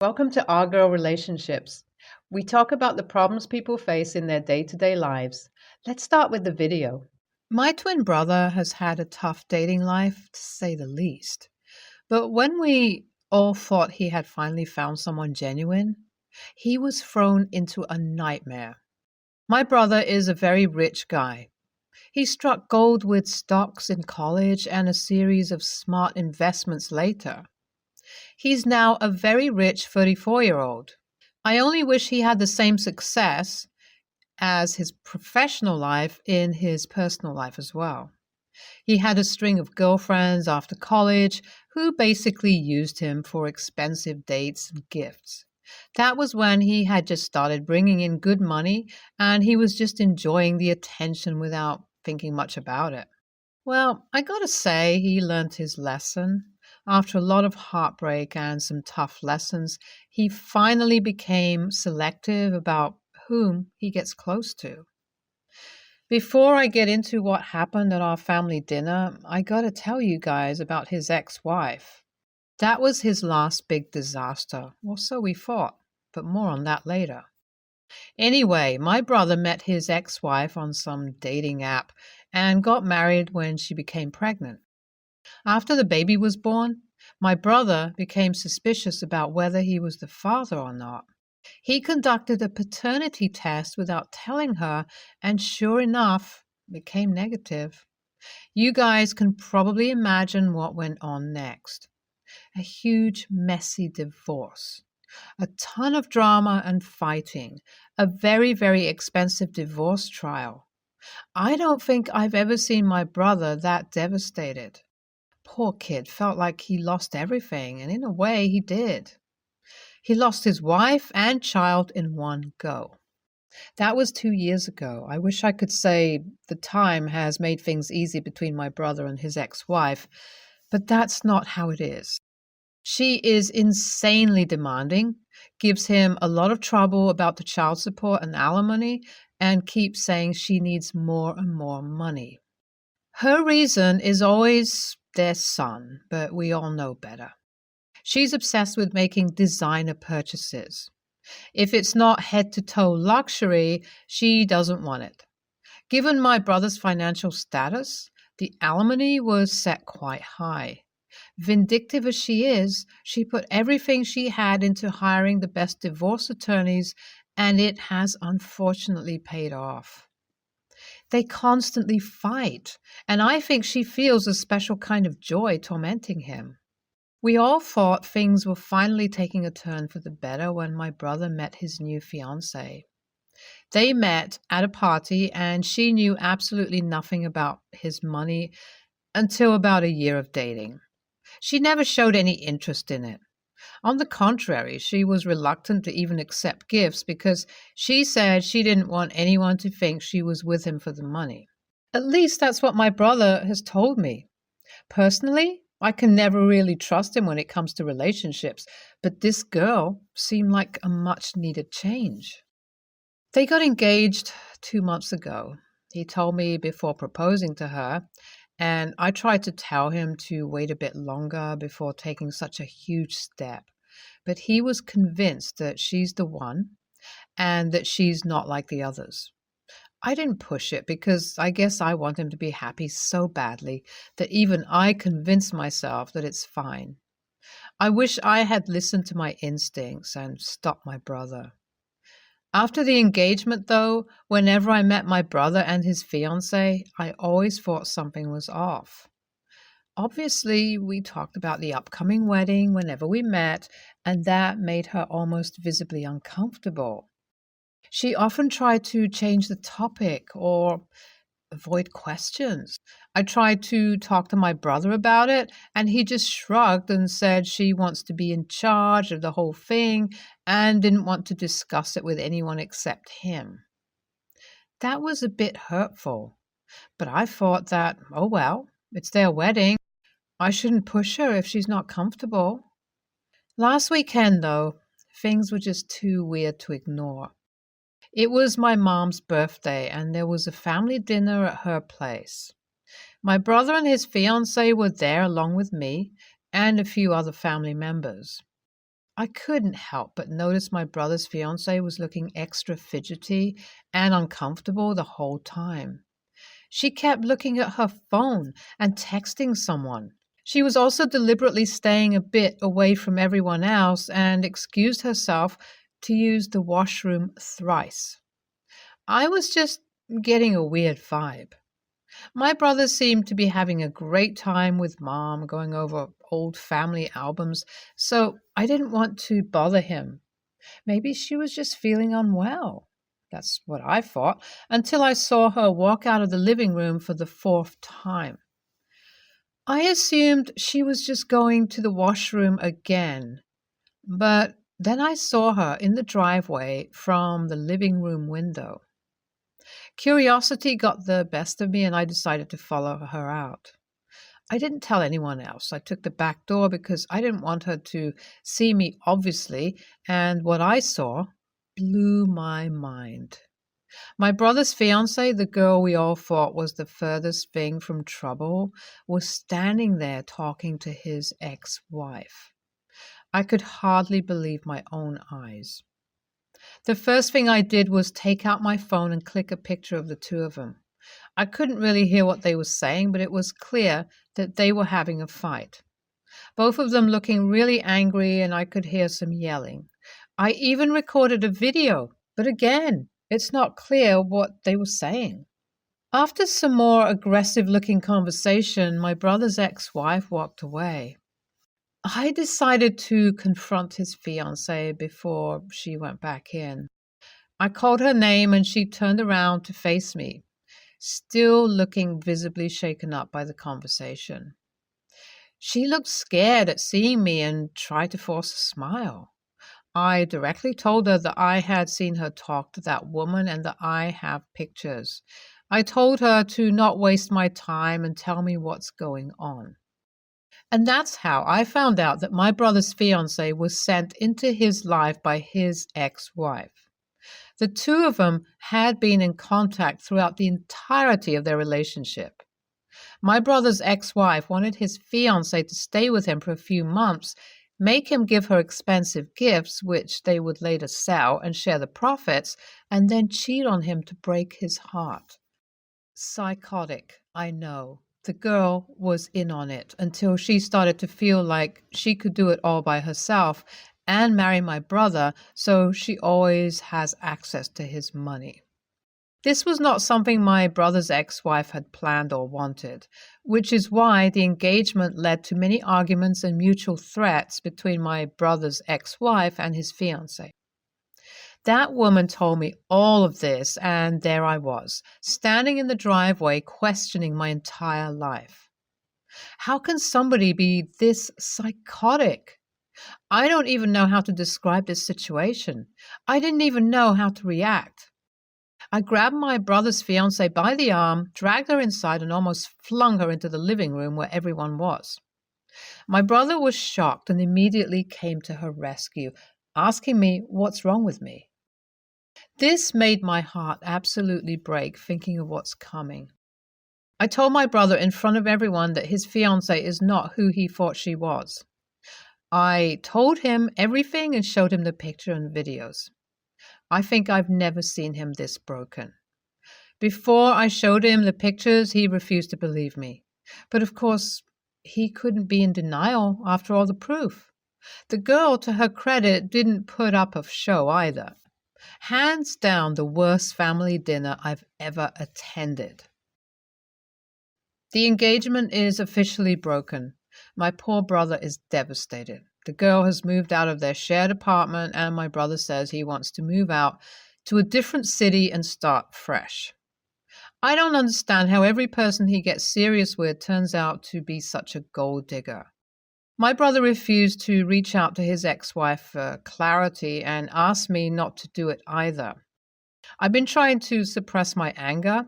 Welcome to Our Girl Relationships. We talk about the problems people face in their day to day lives. Let's start with the video. My twin brother has had a tough dating life, to say the least. But when we all thought he had finally found someone genuine, he was thrown into a nightmare. My brother is a very rich guy. He struck gold with stocks in college and a series of smart investments later. He's now a very rich 34-year-old. I only wish he had the same success as his professional life in his personal life as well. He had a string of girlfriends after college who basically used him for expensive dates and gifts. That was when he had just started bringing in good money and he was just enjoying the attention without thinking much about it. Well, I gotta say, he learned his lesson. After a lot of heartbreak and some tough lessons, he finally became selective about whom he gets close to. Before I get into what happened at our family dinner, I gotta tell you guys about his ex wife. That was his last big disaster, or so we thought, but more on that later. Anyway, my brother met his ex wife on some dating app and got married when she became pregnant. After the baby was born, my brother became suspicious about whether he was the father or not. He conducted a paternity test without telling her, and sure enough, it came negative. You guys can probably imagine what went on next. A huge, messy divorce. A ton of drama and fighting. A very, very expensive divorce trial. I don't think I've ever seen my brother that devastated. Poor kid felt like he lost everything, and in a way, he did. He lost his wife and child in one go. That was 2 years ago. I wish I could say the time has made things easy between my brother and his ex wife, but that's not how it is. She is insanely demanding, gives him a lot of trouble about the child support and alimony, and keeps saying she needs more and more money. Her reason is always their son, but we all know better. She's obsessed with making designer purchases. If it's not head to toe luxury, she doesn't want it. Given my brother's financial status, the alimony was set quite high. Vindictive as she is, she put everything she had into hiring the best divorce attorneys, and it has unfortunately paid off. They constantly fight, and I think she feels a special kind of joy tormenting him. We all thought things were finally taking a turn for the better when my brother met his new fiancée. They met at a party, and she knew absolutely nothing about his money until about a year of dating. She never showed any interest in it. On the contrary, she was reluctant to even accept gifts because she said she didn't want anyone to think she was with him for the money. At least that's what my brother has told me. Personally, I can never really trust him when it comes to relationships, but this girl seemed like a much needed change. They got engaged 2 months ago. He told me before proposing to her, and I tried to tell him to wait a bit longer before taking such a huge step. But he was convinced that she's the one and that she's not like the others. I didn't push it because I guess I want him to be happy so badly that even I convince myself that it's fine. I wish I had listened to my instincts and stopped my brother. After the engagement, though, whenever I met my brother and his fiancée, I always thought something was off. Obviously, we talked about the upcoming wedding whenever we met, and that made her almost visibly uncomfortable. She often tried to change the topic or avoid questions. I tried to talk to my brother about it, and he just shrugged and said she wants to be in charge of the whole thing and didn't want to discuss it with anyone except him. That was a bit hurtful, but I thought that, oh well, it's their wedding. I shouldn't push her if she's not comfortable. Last weekend, though, things were just too weird to ignore. It was my mom's birthday, and there was a family dinner at her place. My brother and his fiancée were there along with me and a few other family members. I couldn't help but notice my brother's fiancée was looking extra fidgety and uncomfortable the whole time. She kept looking at her phone and texting someone. She was also deliberately staying a bit away from everyone else and excused herself to use the washroom thrice. I was just getting a weird vibe. My brother seemed to be having a great time with mom, going over old family albums, so I didn't want to bother him. Maybe she was just feeling unwell. That's what I thought, until I saw her walk out of the living room for the fourth time. I assumed she was just going to the washroom again, but then I saw her in the driveway from the living room window. Curiosity got the best of me, and I decided to follow her out. I didn't tell anyone else. I took the back door because I didn't want her to see me, obviously, and what I saw blew my mind. My brother's fiancée, the girl we all thought was the furthest thing from trouble, was standing there talking to his ex-wife. I could hardly believe my own eyes. The first thing I did was take out my phone and click a picture of the two of them. I couldn't really hear what they were saying, but it was clear that they were having a fight. Both of them looking really angry, and I could hear some yelling. I even recorded a video, but again, it's not clear what they were saying. After some more aggressive-looking conversation, my brother's ex-wife walked away. I decided to confront his fiancée before she went back in. I called her name and she turned around to face me, still looking visibly shaken up by the conversation. She looked scared at seeing me and tried to force a smile. I directly told her that I had seen her talk to that woman and that I have pictures. I told her to not waste my time and tell me what's going on. And that's how I found out that my brother's fiancée was sent into his life by his ex-wife. The two of them had been in contact throughout the entirety of their relationship. My brother's ex-wife wanted his fiancée to stay with him for a few months, make him give her expensive gifts, which they would later sell and share the profits, and then cheat on him to break his heart. Psychotic, I know. The girl was in on it until she started to feel like she could do it all by herself and marry my brother, so she always has access to his money. This was not something my brother's ex-wife had planned or wanted, which is why the engagement led to many arguments and mutual threats between my brother's ex-wife and his fiancée. That woman told me all of this, and there I was, standing in the driveway questioning my entire life. How can somebody be this psychotic? I don't even know how to describe this situation. I didn't even know how to react. I grabbed my brother's fiancée by the arm, dragged her inside, and almost flung her into the living room where everyone was. My brother was shocked and immediately came to her rescue, asking me what's wrong with me. This made my heart absolutely break thinking of what's coming. I told my brother in front of everyone that his fiancée is not who he thought she was. I told him everything and showed him the picture and videos. I think I've never seen him this broken. Before I showed him the pictures, he refused to believe me. But of course, he couldn't be in denial after all the proof. The girl, to her credit, didn't put up a show either. Hands down, the worst family dinner I've ever attended. The engagement is officially broken. My poor brother is devastated. The girl has moved out of their shared apartment, and my brother says he wants to move out to a different city and start fresh. I don't understand how every person he gets serious with turns out to be such a gold digger. My brother refused to reach out to his ex-wife for clarity and asked me not to do it either. I've been trying to suppress my anger,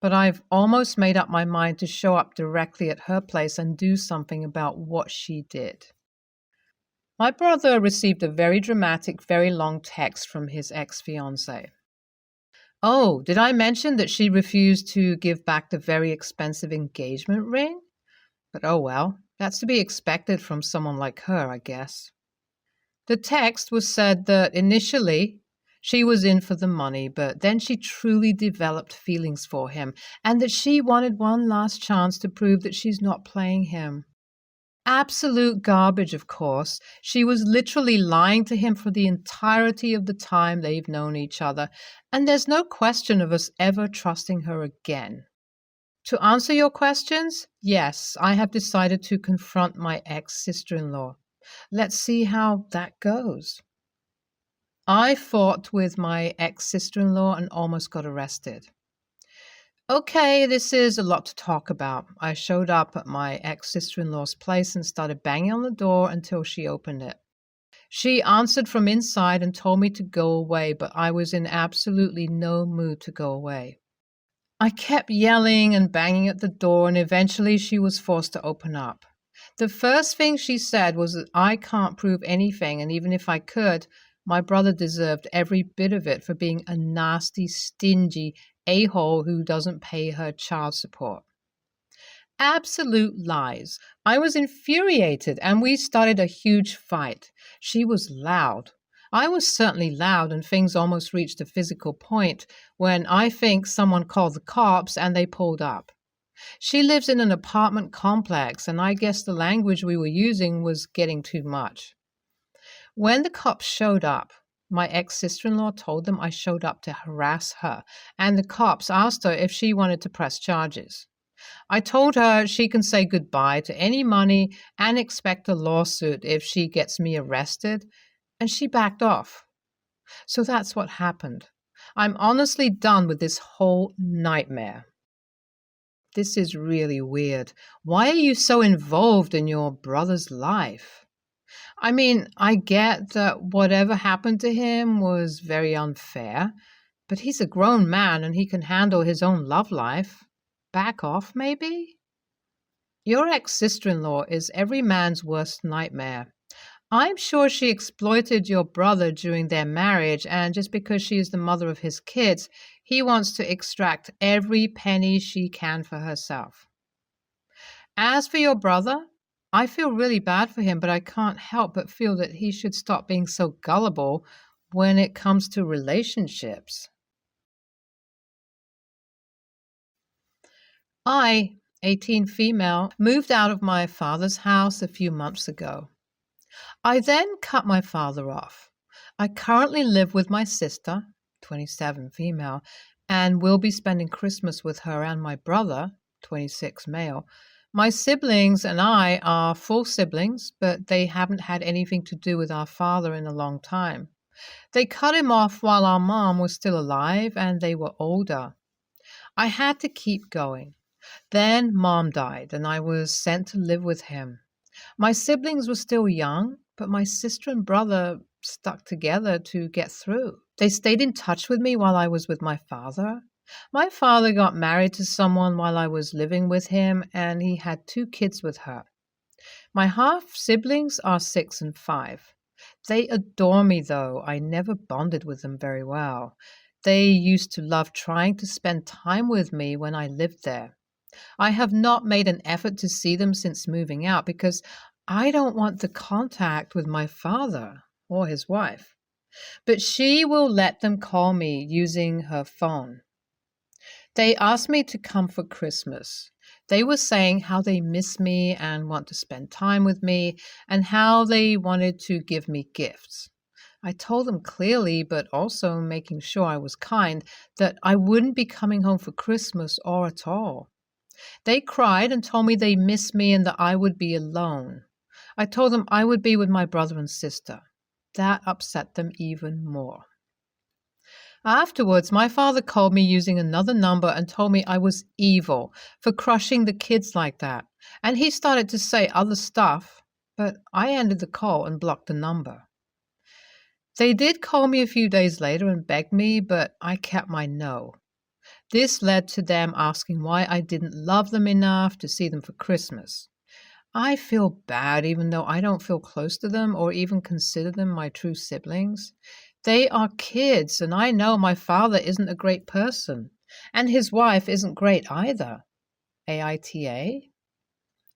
but I've almost made up my mind to show up directly at her place and do something about what she did. My brother received a very dramatic, very long text from his ex-fiancée. Oh, did I mention that she refused to give back the very expensive engagement ring? But oh well, that's to be expected from someone like her, I guess. The text was said that initially she was in for the money, but then she truly developed feelings for him and that she wanted one last chance to prove that she's not playing him. Absolute garbage, of course. She was literally lying to him for the entirety of the time they've known each other, and there's no question of us ever trusting her again. To answer your questions, yes, I have decided to confront my ex-sister-in-law. Let's see how that goes. I fought with my ex-sister-in-law and almost got arrested. Okay, this is a lot to talk about. I showed up at my ex-sister-in-law's place and started banging on the door until she opened it. She answered from inside and told me to go away, but I was in absolutely no mood to go away. I kept yelling and banging at the door, and eventually she was forced to open up. The first thing she said was that I can't prove anything, and even if I could, my brother deserved every bit of it for being a nasty, stingy a-hole who doesn't pay her child support. Absolute lies. I was infuriated, and we started a huge fight. She was loud. I was certainly loud, and things almost reached a physical point when I think someone called the cops and they pulled up. She lives in an apartment complex, and I guess the language we were using was getting too much. When the cops showed up, my ex-sister-in-law told them I showed up to harass her, and the cops asked her if she wanted to press charges. I told her she can say goodbye to any money and expect a lawsuit if she gets me arrested, and she backed off. So that's what happened. I'm honestly done with this whole nightmare. This is really weird. Why are you so involved in your brother's life? I mean, I get that whatever happened to him was very unfair, but he's a grown man and he can handle his own love life. Back off, maybe? Your ex-sister-in-law is every man's worst nightmare. I'm sure she exploited your brother during their marriage, and just because she is the mother of his kids, he wants to extract every penny she can for herself. As for your brother, I feel really bad for him, but I can't help but feel that he should stop being so gullible when it comes to relationships. I, 18 female, moved out of my father's house a few months ago. I then cut my father off. I currently live with my sister, 27 female, and will be spending Christmas with her and my brother, 26 male. My siblings and I are full siblings, but they haven't had anything to do with our father in a long time. They cut him off while our mom was still alive and they were older. I had to keep going. Then Mom died, and I was sent to live with him. My siblings were still young, but my sister and brother stuck together to get through. They stayed in touch with me while I was with my father. My father got married to someone while I was living with him, and he had 2 kids with her. My half-siblings are 6 and 5. They adore me, though. I never bonded with them very well. They used to love trying to spend time with me when I lived there. I have not made an effort to see them since moving out because I don't want the contact with my father or his wife. But she will let them call me using her phone. They asked me to come for Christmas. They were saying how they miss me and want to spend time with me and how they wanted to give me gifts. I told them clearly, but also making sure I was kind, that I wouldn't be coming home for Christmas or at all. They cried and told me they missed me and that I would be alone. I told them I would be with my brother and sister. That upset them even more. Afterwards, my father called me using another number and told me I was evil for crushing the kids like that. And he started to say other stuff, but I ended the call and blocked the number. They did call me a few days later and begged me, but I kept my no. This led to them asking why I didn't love them enough to see them for Christmas. I feel bad even though I don't feel close to them or even consider them my true siblings. They are kids, and I know my father isn't a great person, and his wife isn't great either. AITA?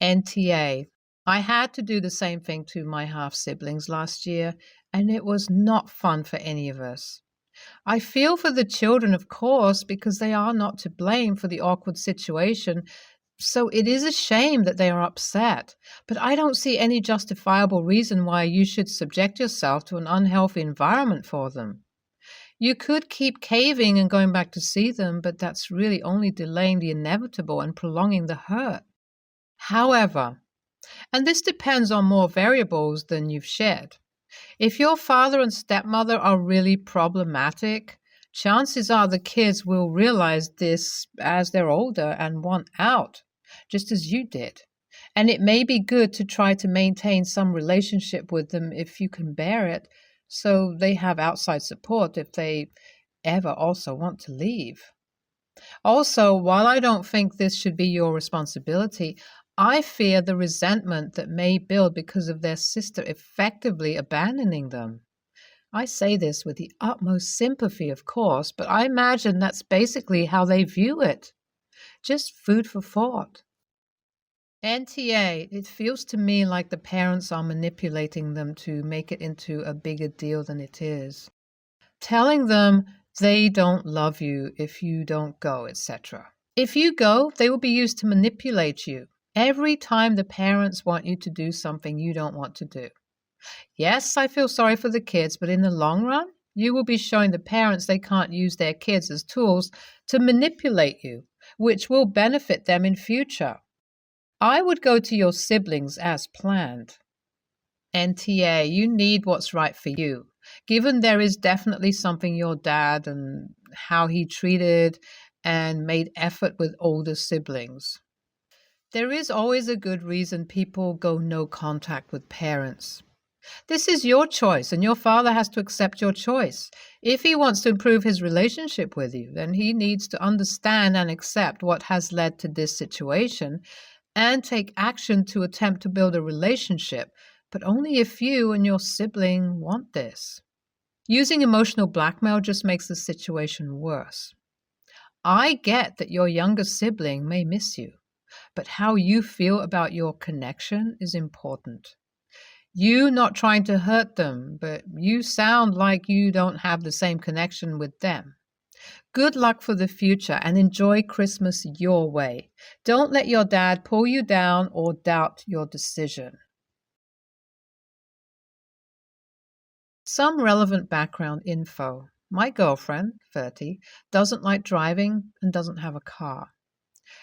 NTA. I had to do the same thing to my half-siblings last year, and it was not fun for any of us. I feel for the children, of course, because they are not to blame for the awkward situation. So it is a shame that they are upset, but I don't see any justifiable reason why you should subject yourself to an unhealthy environment for them. You could keep caving and going back to see them, but that's really only delaying the inevitable and prolonging the hurt. However, and this depends on more variables than you've shared, if your father and stepmother are really problematic, chances are the kids will realize this as they're older and want out, just as you did. And it may be good to try to maintain some relationship with them if you can bear it, so they have outside support if they ever also want to leave. Also, while I don't think this should be your responsibility, I fear the resentment that may build because of their sister effectively abandoning them. I say this with the utmost sympathy, of course, but I imagine that's basically how they view it. Just food for thought. NTA, it feels to me like the parents are manipulating them to make it into a bigger deal than it is. Telling them they don't love you if you don't go, etc. If you go, they will be used to manipulate you. Every time the parents want you to do something you don't want to do. Yes, I feel sorry for the kids, but in the long run, you will be showing the parents they can't use their kids as tools to manipulate you, which will benefit them in future. I would go to your siblings as planned. NTA, you need what's right for you. Given there is definitely something your dad and how he treated and made effort with older siblings. There is always a good reason people go no contact with parents. This is your choice, and your father has to accept your choice. If he wants to improve his relationship with you, then he needs to understand and accept what has led to this situation and take action to attempt to build a relationship, but only if you and your sibling want this. Using emotional blackmail just makes the situation worse. I get that your younger sibling may miss you, but how you feel about your connection is important. You not trying to hurt them, but you sound like you don't have the same connection with them. Good luck for the future and enjoy Christmas your way. Don't let your dad pull you down or doubt your decision. Some relevant background info. My girlfriend, 30, doesn't like driving and doesn't have a car.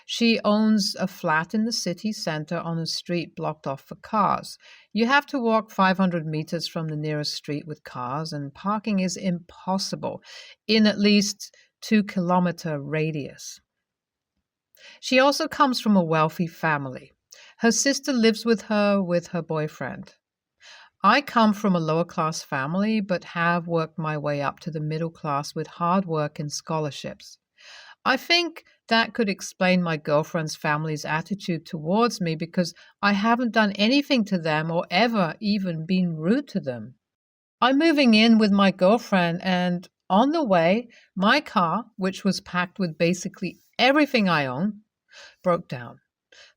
She owns a flat in the city center on a street blocked off for cars. You have to walk 500 meters from the nearest street with cars, and parking is impossible in at least 2-kilometer radius. She also comes from a wealthy family. Her sister lives with her boyfriend. I come from a lower class family, but have worked my way up to the middle class with hard work and scholarships. I think that could explain my girlfriend's family's attitude towards me because I haven't done anything to them or ever even been rude to them. I'm moving in with my girlfriend, and on the way, my car, which was packed with basically everything I own, broke down.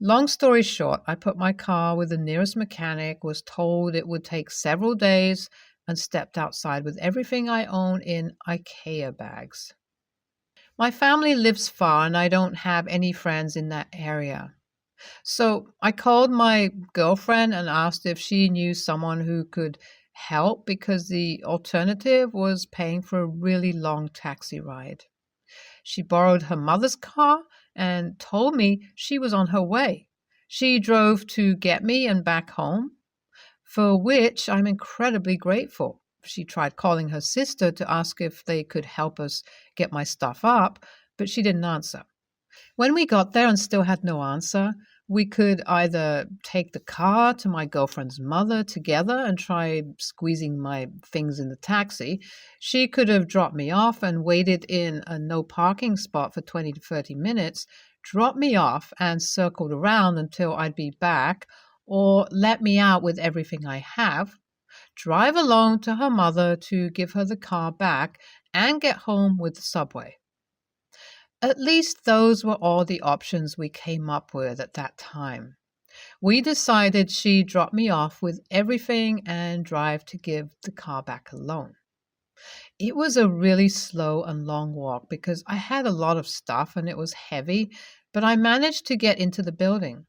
Long story short, I put my car with the nearest mechanic, was told it would take several days, and stepped outside with everything I own in IKEA bags. My family lives far and I don't have any friends in that area. So I called my girlfriend and asked if she knew someone who could help because the alternative was paying for a really long taxi ride. She borrowed her mother's car and told me she was on her way. She drove to get me and back home, for which I'm incredibly grateful. She tried calling her sister to ask if they could help us get my stuff up, but she didn't answer. When we got there and still had no answer, we could either take the car to my girlfriend's mother together and try squeezing my things in the taxi. She could have dropped me off and waited in a no parking spot for 20 to 30 minutes, dropped me off and circled around until I'd be back, or let me out with everything I have, drive along to her mother to give her the car back, and get home with the subway. At least those were all the options we came up with at that time. We decided she'd drop me off with everything and drive to give the car back alone. It was a really slow and long walk because I had a lot of stuff and it was heavy, but I managed to get into the building.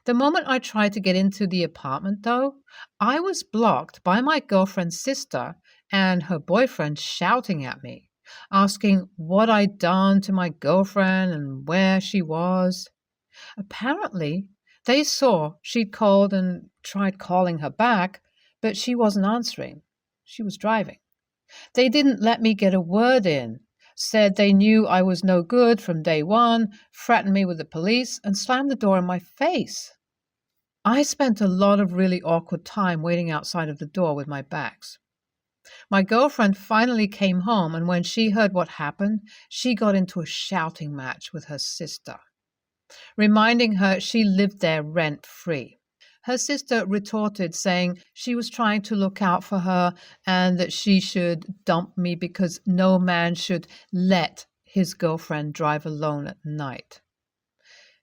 The moment I tried to get into the apartment, though, I was blocked by my girlfriend's sister and her boyfriend shouting at me, asking what I'd done to my girlfriend and where she was. Apparently, they saw she'd called and tried calling her back, but she wasn't answering. She was driving. They didn't let me get a word in, said they knew I was no good from day one, threatened me with the police, and slammed the door in my face. I spent a lot of really awkward time waiting outside of the door with my bags. My girlfriend finally came home, and when she heard what happened, she got into a shouting match with her sister, reminding her she lived there rent-free. Her sister retorted, saying she was trying to look out for her and that she should dump me because no man should let his girlfriend drive alone at night.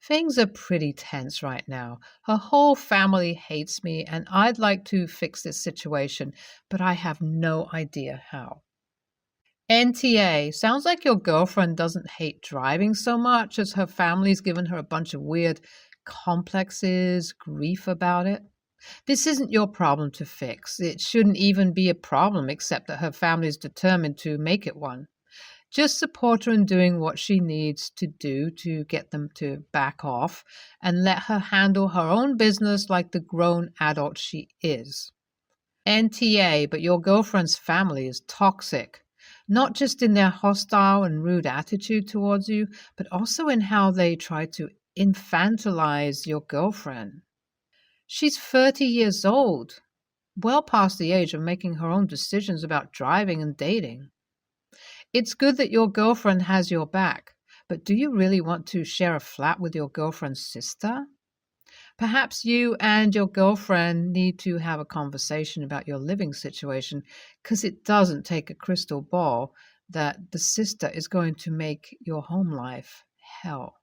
Things are pretty tense right now. Her whole family hates me, and I'd like to fix this situation, but I have no idea how. NTA, sounds like your girlfriend doesn't hate driving so much as her family's given her a bunch of weird complexes, grief about it. This isn't your problem to fix. It shouldn't even be a problem except that her family is determined to make it one. Just support her in doing what she needs to do to get them to back off and let her handle her own business like the grown adult she is. NTA, but your girlfriend's family is toxic, not just in their hostile and rude attitude towards you, but also in how they try to infantilize your girlfriend. She's 30 years old, well past the age of making her own decisions about driving and dating. It's good that your girlfriend has your back, but do you really want to share a flat with your girlfriend's sister? Perhaps you and your girlfriend need to have a conversation about your living situation, because it doesn't take a crystal ball that the sister is going to make your home life hell.